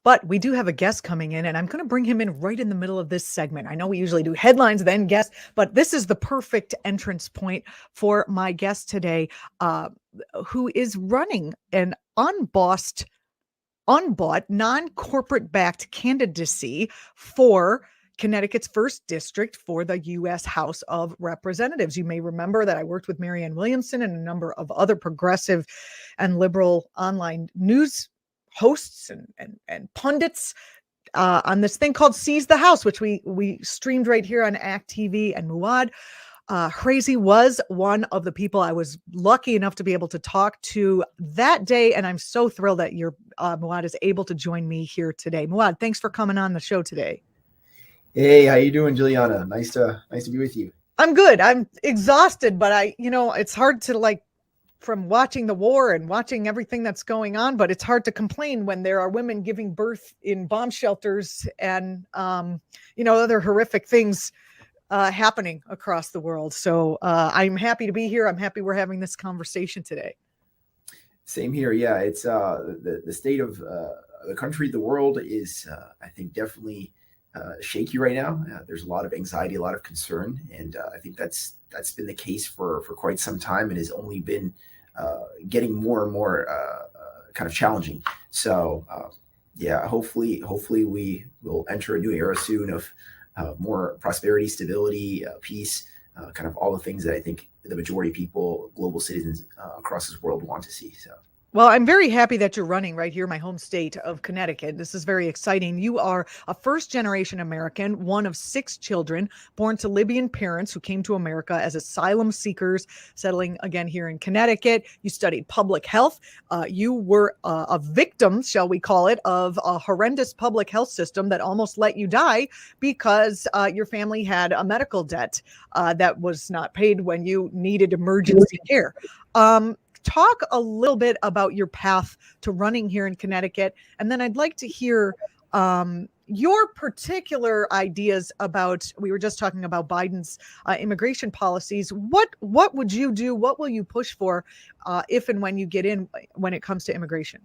But we do have a guest coming in, and I'm going to bring him in right in the middle of this segment. I know we usually do headlines, then guests, but this is the perfect entrance point for my guest today, who is running an unbought, non-corporate backed candidacy for Connecticut's first district for the U.S. House of Representatives. You may remember that I worked with Marianne Williamson and a number of other progressive and liberal online news hosts and pundits on this thing called Seize the House, which we streamed right here on ACT.TV. And Muad Hrezi was one of the people I was lucky enough to be able to talk to that day. And I'm so thrilled that Muad is able to join me here today. Muad, thanks for coming on the show today. Hey, how you doing, Juliana? Nice to be with you. I'm good. I'm exhausted, but it's hard to from watching the war and watching everything that's going on, but it's hard to complain when there are women giving birth in bomb shelters and, other horrific things happening across the world. So I'm happy to be here. I'm happy we're having this conversation today. Same here. Yeah, it's the state of the country, the world is, I think, definitely shaky right now. There's a lot of anxiety, a lot of concern, and I think that's been the case for quite some time, and has only been getting more and more kind of challenging. So hopefully we will enter a new era soon of more prosperity, stability, peace, kind of all the things that I think the majority of people, global citizens across this world want to see. So. Well, I'm very happy that you're running right here in my home state of Connecticut. This is very exciting. You are a first-generation American, one of 6 children born to Libyan parents who came to America as asylum seekers, settling again here in Connecticut. You studied public health. You were a victim, shall we call it, of a horrendous public health system that almost let you die because your family had a medical debt that was not paid when you needed emergency care. Talk a little bit about your path to running here in Connecticut. And then I'd like to hear your particular ideas about, we were just talking about Biden's immigration policies. What would you do? What will you push for if and when you get in, when it comes to immigration?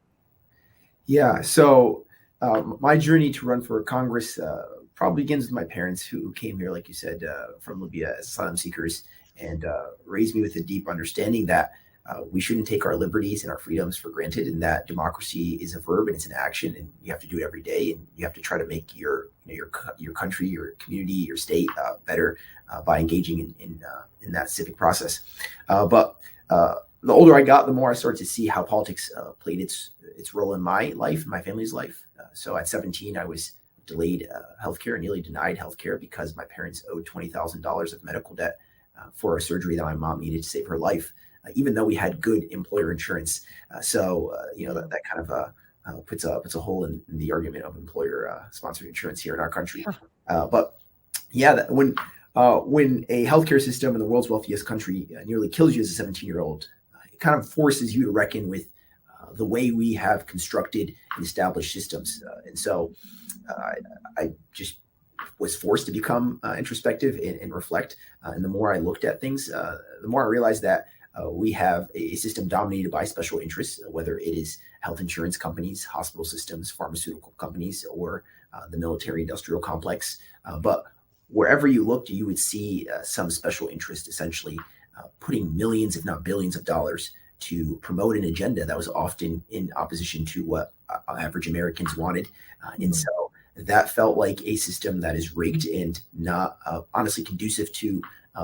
Yeah. So my journey to run for Congress probably begins with my parents who came here, like you said, from Libya as asylum seekers, and raised me with a deep understanding that we shouldn't take our liberties and our freedoms for granted, and that democracy is a verb and it's an action, and you have to do it every day, and you have to try to make your country, your community, your state better by engaging in that civic process. But the older I got, the more I started to see how politics played its role in my life, my family's life. So at 17, I was delayed healthcare, nearly denied healthcare because my parents owed $20,000 of medical debt for a surgery that my mom needed to save her life. Even though we had good employer insurance. That kind of puts a hole in the argument of employer sponsored insurance here in our country. When a healthcare system in the world's wealthiest country nearly kills you as a 17-year-old, it kind of forces you to reckon with the way we have constructed and established systems. And so I just was forced to become introspective and reflect. And the more I looked at things, the more I realized that we have a system dominated by special interests, whether it is health insurance companies, hospital systems, pharmaceutical companies, or the military industrial complex. But wherever you looked, you would see some special interest essentially putting millions, if not billions of dollars to promote an agenda that was often in opposition to what average Americans wanted. And so that felt like a system that is rigged and not honestly conducive to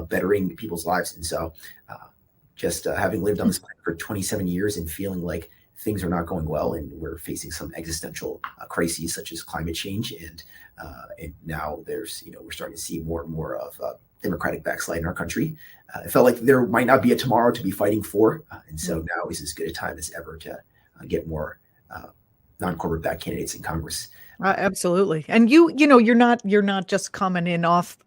bettering people's lives. And so just having lived on this planet for 27 years and feeling like things are not going well, and we're facing some existential crises such as climate change, and now there's we're starting to see more and more of democratic backslide in our country. It felt like there might not be a tomorrow to be fighting for, and so now is as good a time as ever to get more non-corporate backed candidates in Congress. Absolutely. And you're not just coming in off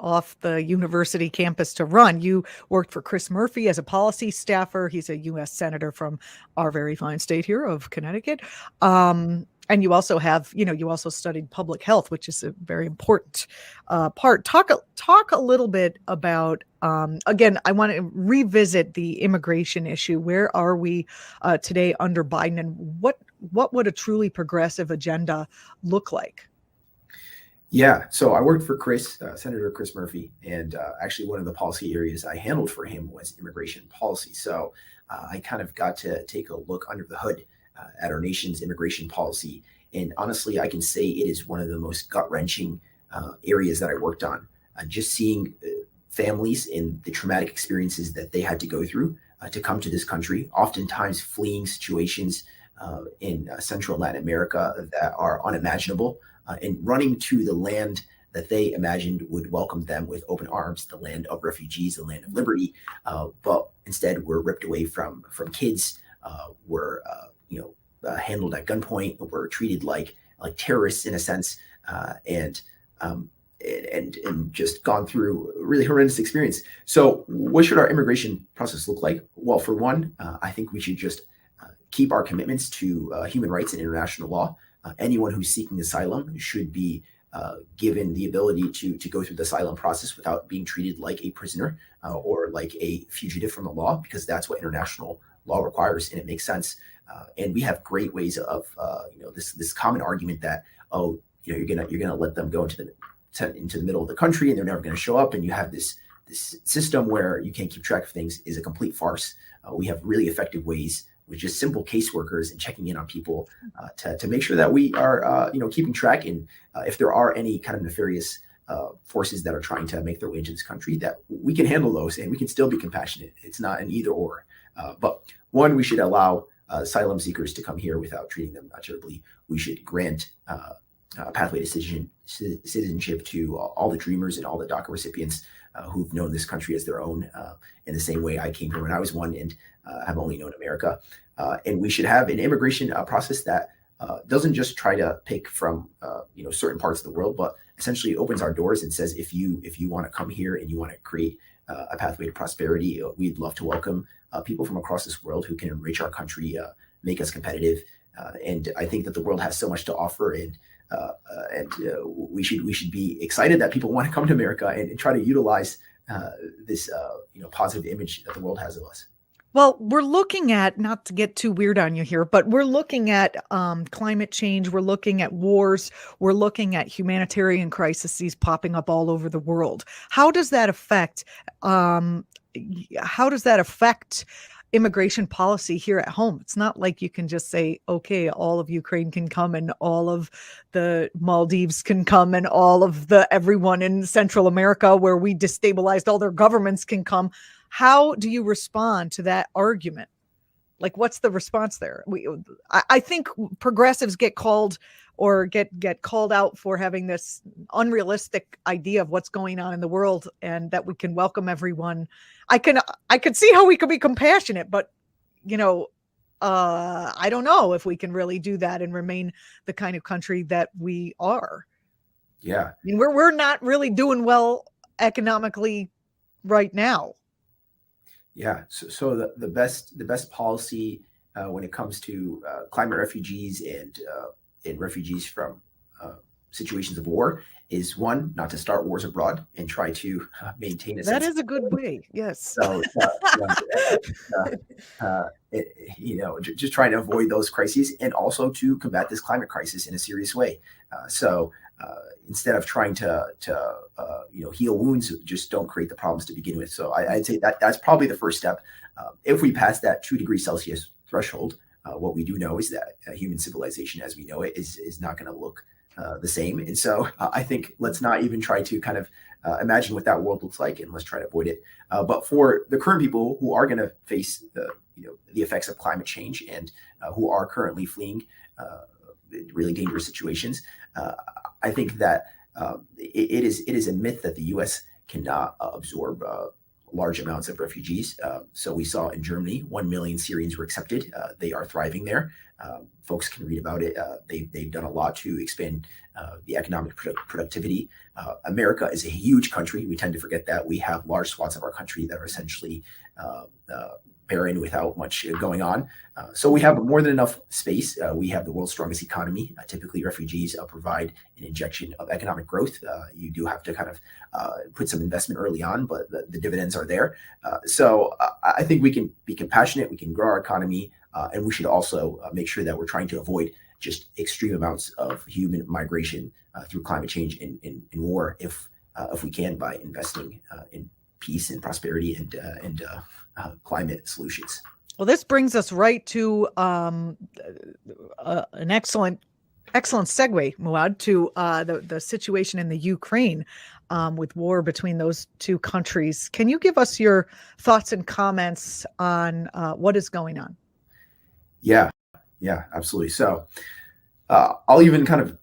the university campus to run. You worked for Chris Murphy as a policy staffer. He's a U.S. senator from our very fine state here of Connecticut. And you also have, you also studied public health, which is a very important part. Talk a little bit about, again, I want to revisit the immigration issue. Where are we today under Biden, and what would a truly progressive agenda look like? Yeah, so I worked for Senator Chris Murphy, and actually one of the policy areas I handled for him was immigration policy. So I kind of got to take a look under the hood at our nation's immigration policy. And honestly, I can say it is one of the most gut-wrenching areas that I worked on. Just seeing families and the traumatic experiences that they had to go through to come to this country, oftentimes fleeing situations in Central Latin America that are unimaginable. And running to the land that they imagined would welcome them with open arms, the land of refugees, the land of liberty. But instead, we're ripped away from kids. We're handled at gunpoint. We're treated like terrorists in a sense, and just gone through a really horrendous experience. So, what should our immigration process look like? Well, for one, I think we should just keep our commitments to human rights and international law. Anyone who's seeking asylum should be given the ability to go through the asylum process without being treated like a prisoner or like a fugitive from the law, because that's what international law requires, and it makes sense. And we have great ways of this common argument that you're gonna let them go into the middle of the country and they're never going to show up, and you have this system where you can't keep track of things, is a complete farce. We have really effective ways with just simple caseworkers and checking in on people to make sure that we are, keeping track. And if there are any kind of nefarious forces that are trying to make their way into this country, that we can handle those and we can still be compassionate. It's not an either or. But one, we should allow asylum seekers to come here without treating them terribly. We should grant a pathway to citizenship to all the dreamers and all the DACA recipients who've known this country as their own, in the same way I came here when I was one and have only known America. And we should have an immigration process that doesn't just try to pick from certain parts of the world, but essentially opens our doors and says, if you want to come here and you want to create a pathway to prosperity, we'd love to welcome people from across this world who can enrich our country, make us competitive. And I think that the world has so much to offer, and we should be excited that people want to come to America and try to utilize this positive image that the world has of us. Well, we're looking at, not to get too weird on you here, but we're looking at climate change. We're looking at wars. We're looking at humanitarian crises popping up all over the world. How does that affect immigration policy here at home? It's not like you can just say, okay, all of Ukraine can come and all of the Maldives can come and all of everyone in Central America where we destabilized all their governments can come. How do you respond to that argument? Like, what's the response there? I think progressives get called out for having this unrealistic idea of what's going on in the world and that we can welcome everyone. I could see how we could be compassionate, but I don't know if we can really do that and remain the kind of country that we are. Yeah. I mean, we're not really doing well economically right now. Yeah. So the best policy when it comes to climate refugees and refugees from situations of war is, one, not to start wars abroad and try to maintain a sense. That is a good way. Yes. So, just trying to avoid those crises, and also to combat this climate crisis in a serious way. Instead of trying to heal wounds, just don't create the problems to begin with. So I'd say that's probably the first step. If we pass that 2 degrees Celsius threshold, what we do know is that human civilization as we know it is not going to look the same. And so I think let's not even try to kind of imagine what that world looks like, and let's try to avoid it. But for the current people who are going to face the effects of climate change and who are currently fleeing really dangerous situations, I think that it is a myth that the U.S. cannot absorb large amounts of refugees. So we saw in Germany, 1 million Syrians were accepted. They are thriving there. Folks can read about it. They've done a lot to expand the economic productivity. America is a huge country. We tend to forget that. We have large swaths of our country that are essentially barren without much going on. So we have more than enough space. We have the world's strongest economy. Typically, refugees provide an injection of economic growth. You do have to kind of put some investment early on, but the dividends are there. So I think we can be compassionate. We can grow our economy, and we should also make sure that we're trying to avoid just extreme amounts of human migration through climate change and war, if we can, by investing in peace and prosperity and climate solutions. Well, this brings us right to an excellent segue, Muad, to the situation in the Ukraine with war between those two countries. Can you give us your thoughts and comments on what is going on? Yeah, absolutely. So I'll even kind of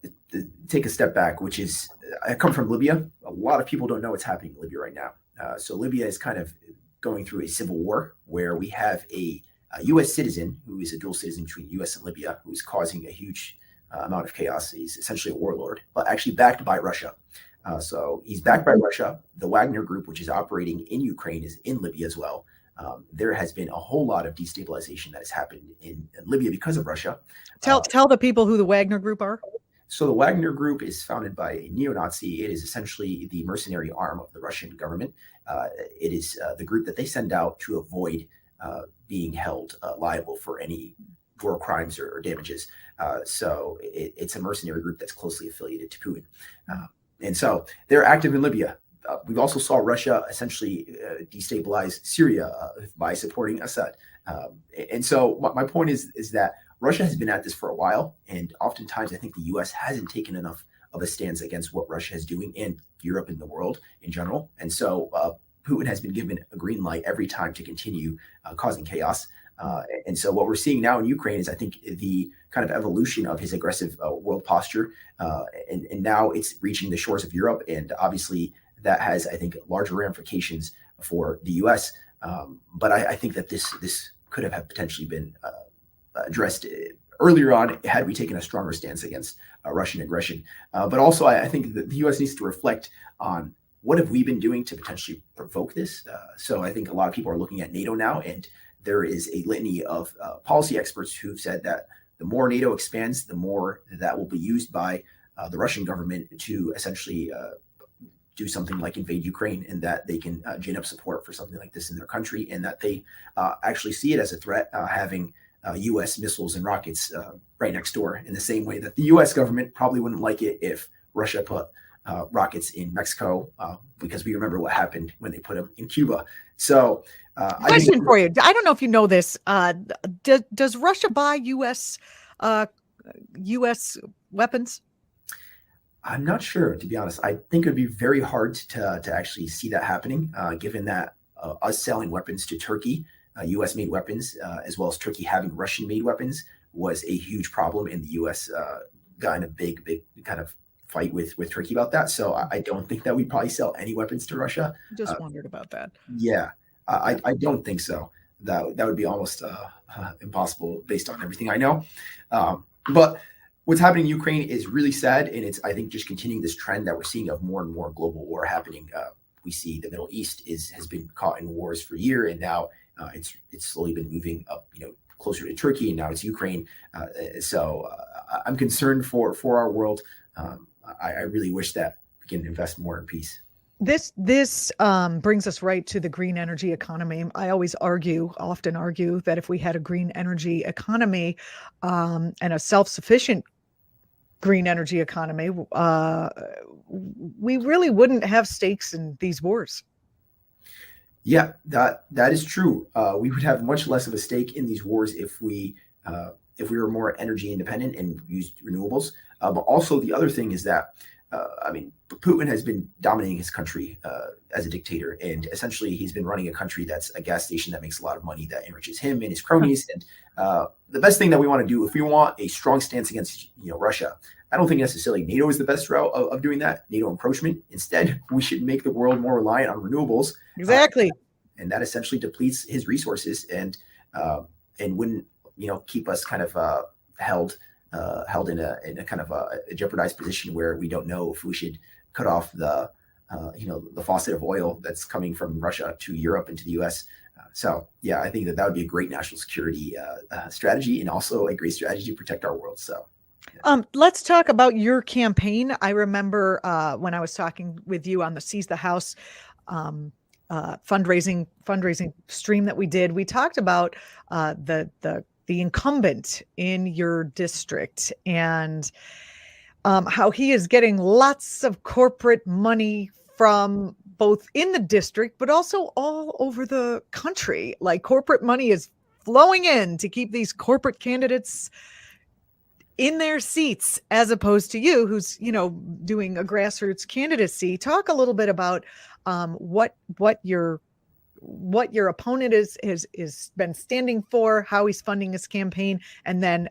take a step back, which is I come from Libya. A lot of people don't know what's happening in Libya right now. So Libya is kind of going through a civil war where we have a U.S. citizen who is a dual citizen between U.S. and Libya, who's causing a huge amount of chaos. He's essentially a warlord, but actually backed by Russia. So he's backed by Russia. The Wagner Group, which is operating in Ukraine, is in Libya as well. There has been a whole lot of destabilization that has happened in Libya because of Russia. Tell the people who the Wagner Group are. So the Wagner Group is founded by a neo-Nazi. It is essentially the mercenary arm of the Russian government. It is the group that they send out to avoid being held liable for any war crimes or damages. So it's a mercenary group that's closely affiliated to Putin. And so they're active in Libya. We've also saw Russia essentially destabilize Syria by supporting Assad. And so my point is that Russia has been at this for a while, and oftentimes I think the U.S. hasn't taken enough of a stance against what Russia is doing in Europe and the world in general. And so Putin has been given a green light every time to continue causing chaos. And so what we're seeing now in Ukraine is, I think, the kind of evolution of his aggressive world posture. And now it's reaching the shores of Europe. And obviously that has, I think, larger ramifications for the U.S. But I think that this could have potentially been addressed earlier on had we taken a stronger stance against Russian aggression. But also, I think that the U.S. needs to reflect on what have we been doing to potentially provoke this. So I think a lot of people are looking at NATO now, and there is a litany of policy experts who've said that the more NATO expands, the more that will be used by the Russian government to essentially do something like invade Ukraine, and that they can gin up support for something like this in their country, and that they actually see it as a threat, having U.S. missiles and rockets right next door, in the same way that the U.S. government probably wouldn't like it if Russia put rockets in Mexico, because we remember what happened when they put them in Cuba. So question for you. I don't know if you know this. Does Russia buy U.S. weapons? I'm not sure, to be honest. I think it would be very hard to actually see that happening, given that us selling weapons to Turkey, U.S.-made weapons, as well as Turkey having Russian-made weapons, was a huge problem, and the U.S. got in a big kind of fight with Turkey about that. So I don't think that we'd probably sell any weapons to Russia. Just wondered about that. Yeah, I don't think so. That would be almost impossible based on everything I know. But what's happening in Ukraine is really sad, and it's, I think, just continuing this trend that we're seeing of more and more global war happening. We see the Middle East has been caught in wars for a year, and now it's slowly been moving up, closer to Turkey, and now it's Ukraine. So I'm concerned for our world. I really wish that we can invest more in peace. This brings us right to the green energy economy. I often argue that if we had a green energy economy and a self-sufficient green energy economy, we really wouldn't have stakes in these wars. Yeah, that is true. We would have much less of a stake in these wars if we were more energy independent and used renewables. But also the other thing is that, Putin has been dominating his country as a dictator, and essentially he's been running a country that's a gas station that makes a lot of money, that enriches him and his cronies. And the best thing that we want to do, if we want a strong stance against Russia, I don't think necessarily NATO is the best route of doing that, NATO encroachment. Instead, we should make the world more reliant on renewables. Exactly. And that essentially depletes his resources and wouldn't keep us kind of held in a kind of a jeopardized position where we don't know if we should cut off the faucet of oil that's coming from Russia to Europe and to the U.S. So yeah, I think that would be a great national security strategy, and also a great strategy to protect our world. So. Let's talk about your campaign. I remember when I was talking with you on the Seize the House fundraising stream that we did. We talked about the incumbent in your district and how he is getting lots of corporate money from both in the district, but also all over the country. Like corporate money is flowing in to keep these corporate candidates in their seats, as opposed to you, who's, doing a grassroots candidacy. Talk a little bit about what your opponent is been standing for, how he's funding his campaign, and then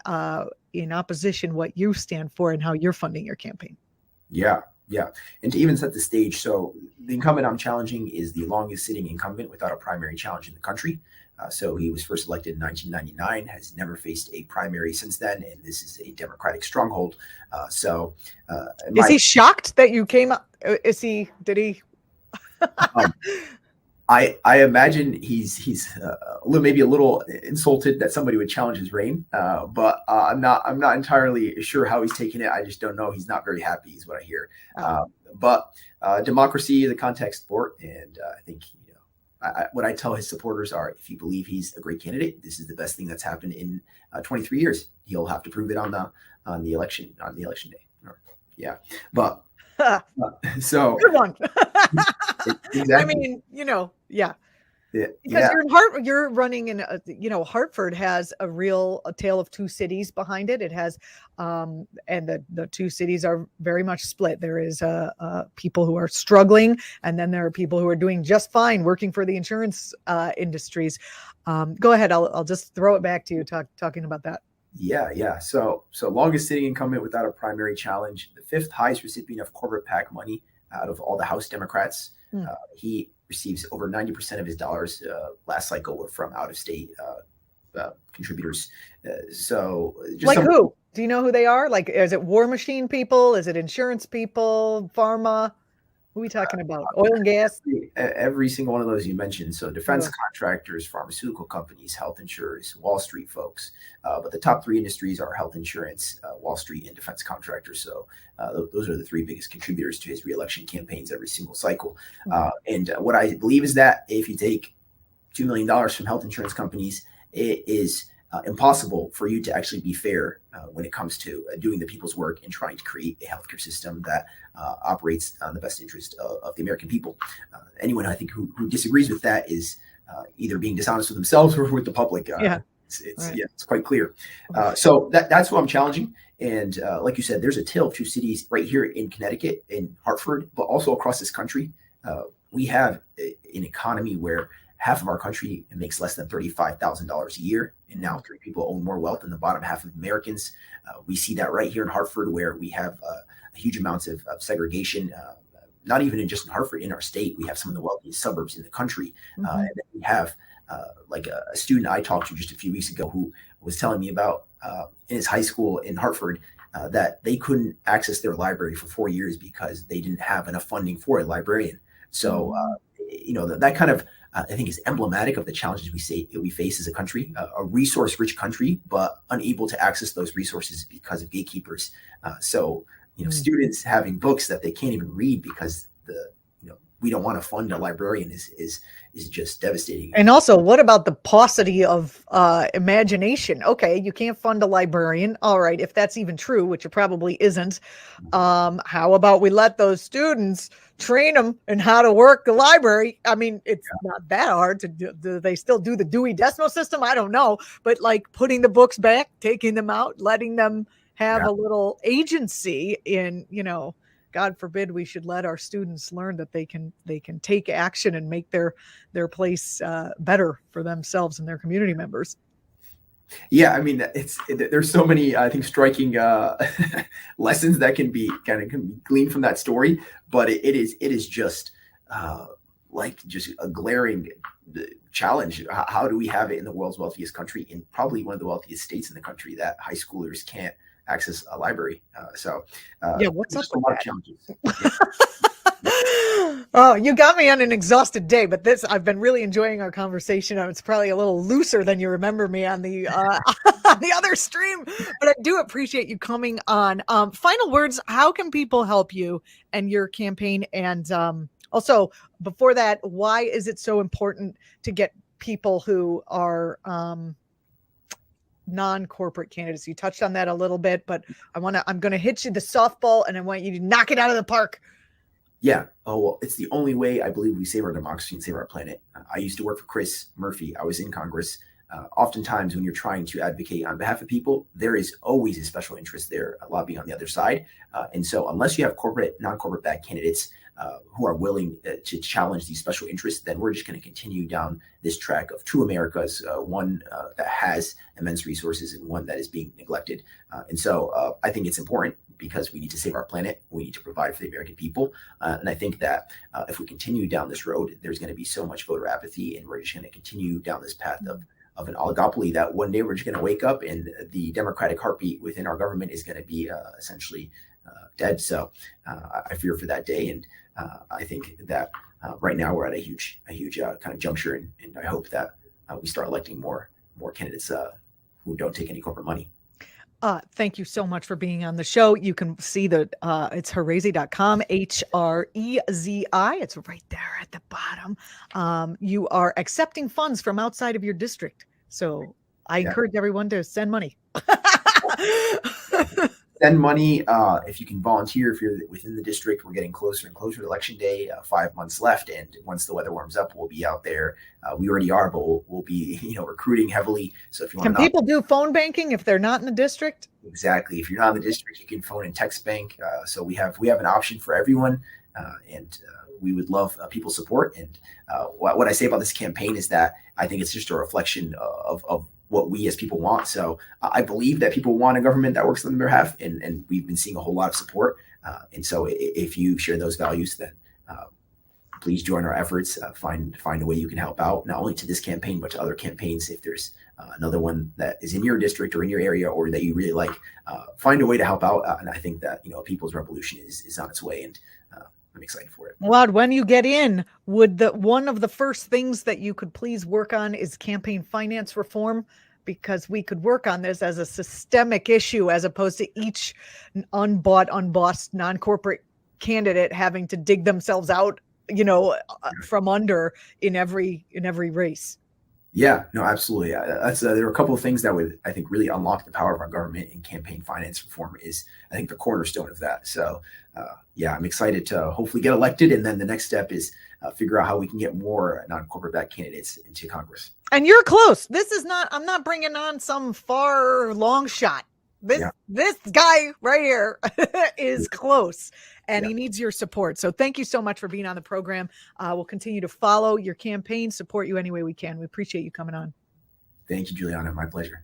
in opposition, what you stand for and how you're funding your campaign. Yeah. And to even set the stage, so the incumbent I'm challenging is the longest sitting incumbent without a primary challenge in the country. So he was first elected in 1999, has never faced a primary since then, and this is a Democratic stronghold. Is he shocked that you came up? Did he? I imagine he's maybe a little insulted that somebody would challenge his reign, but I'm not entirely sure how he's taking it. I just don't know. He's not very happy, is what I hear. But democracy is a contact sport, and I think what I tell his supporters are, if you believe he's a great candidate, this is the best thing that's happened in 23 years. He'll have to prove it on the election day. Yeah, but so good one. Exactly. I mean, yeah. Because you're running in, Hartford has a tale of two cities behind it. It has, and the two cities are very much split. There is people who are struggling, and then there are people who are doing just fine, working for the insurance industries. Go ahead. I'll just throw it back to you talking about that. Yeah. So longest sitting incumbent without a primary challenge, the fifth highest recipient of corporate PAC money out of all the House Democrats. He receives over 90% of his dollars last cycle were from out-of-state contributors. So just like who? Do you know who they are? Like, is it war machine people? Is it insurance people? Pharma? Who are we talking about? Oil and gas? Every single one of those you mentioned. So defense contractors, pharmaceutical companies, health insurers, Wall Street folks. But the top three industries are health insurance, Wall Street, and defense contractors. So those are the three biggest contributors to his reelection campaigns every single cycle. And what I believe is that if you take $2 million from health insurance companies, it is impossible for you to actually be fair when it comes to doing the people's work and trying to create a healthcare system that operates on the best interest of the American people. Anyone I think who disagrees with that is either being dishonest with themselves or with the public. It's quite clear. So that's who I'm challenging. And like you said, there's a tale of two cities right here in Connecticut, in Hartford, but also across this country. We have an economy where half of our country makes less than $35,000 a year. And now 3 people own more wealth than the bottom half of Americans. We see that right here in Hartford, where we have huge amounts of segregation, not even just in Hartford, in our state. We have some of the wealthiest suburbs in the country. And then we have like a student I talked to just a few weeks ago who was telling me about in his high school in Hartford that they couldn't access their library for 4 years because they didn't have enough funding for a librarian. So, that kind of, I think, is emblematic of the challenges we face as a country, a resource-rich country, but unable to access those resources because of gatekeepers. Students having books that they can't even read because we don't want to fund a librarian is just devastating. And also, what about the paucity of imagination? Okay, you can't fund a librarian. All right, if that's even true, which it probably isn't. How about we let those students train them in how to work the library? I mean, it's not that hard to do. Do they still do the Dewey Decimal System? I don't know. But like putting the books back, taking them out, letting them have a little agency in, God forbid we should let our students learn that they can take action and make their place better for themselves and their community members. Yeah, I mean, there's so many, I think, striking lessons that can be gleaned from that story, but it is just just a glaring challenge. How do we have it in the world's wealthiest country, in probably one of the wealthiest states in the country, that high schoolers can't access a library? What's up with that? Challenges. Oh, you got me on an exhausted day, but I've been really enjoying our conversation. It's probably a little looser than you remember me on the on the other stream, but I do appreciate you coming on. Final words, how can people help you and your campaign? And also, before that, why is it so important to get people who are non-corporate candidates? You touched on that a little bit, but I'm going to hit you the softball and I want you to knock it out of the park. Yeah. Oh, well, it's the only way I believe we save our democracy and save our planet. I used to work for Chris Murphy. I was in Congress. Oftentimes when you're trying to advocate on behalf of people, there is always a special interest there lobbying on the other side. And so unless you have non-corporate backed candidates who are willing to challenge these special interests, then we're just going to continue down this track of two Americas, one that has immense resources and one that is being neglected. And so I think it's important because we need to save our planet. We need to provide for the American people. And I think that if we continue down this road, there's going to be so much voter apathy, and we're just going to continue down this path of an oligopoly that one day we're just going to wake up and the democratic heartbeat within our government is going to be essentially dead. So I fear for that day. And I think that right now we're at a huge kind of juncture. And I hope that we start electing more candidates who don't take any corporate money. Thank you so much for being on the show. You can see it's Hrezi.com, Hrezi. It's right there at the bottom. You are accepting funds from outside of your district. So I encourage everyone to send money. Send money. If you can volunteer, if you're within the district, we're getting closer and closer to election day, 5 months left. And once the weather warms up, we'll be out there. We already are, but we'll be, recruiting heavily. So if you want Can people do phone banking if they're not in the district? Exactly. If you're not in the district, you can phone and text bank. So we have an option for everyone. And we would love people's support. And what I say about this campaign is that I think it's just a reflection of what we as people want. So I believe that people want a government that works on their behalf, and we've been seeing a whole lot of support. And so if you share those values, then please join our efforts. Find a way you can help out, not only to this campaign, but to other campaigns. If there's another one that is in your district or in your area or that you really like, find a way to help out. And I think that, People's Revolution is on its way, and I'm excited for it. Muad, when you get in, would one of the first things that you could please work on is campaign finance reform? Because we could work on this as a systemic issue as opposed to each unbossed non-corporate candidate having to dig themselves out, from under in every race. Yeah, no, absolutely. There are a couple of things that would, I think, really unlock the power of our government, and campaign finance reform is, I think, the cornerstone of that. So, I'm excited to hopefully get elected. And then the next step is figure out how we can get more non-corporate backed candidates into Congress. And you're close. I'm not bringing on some far long shot. This guy right here is close, and he needs your support. So thank you so much for being on the program. We'll continue to follow your campaign, support you any way we can. We appreciate you coming on. Thank you, Juliana. My pleasure.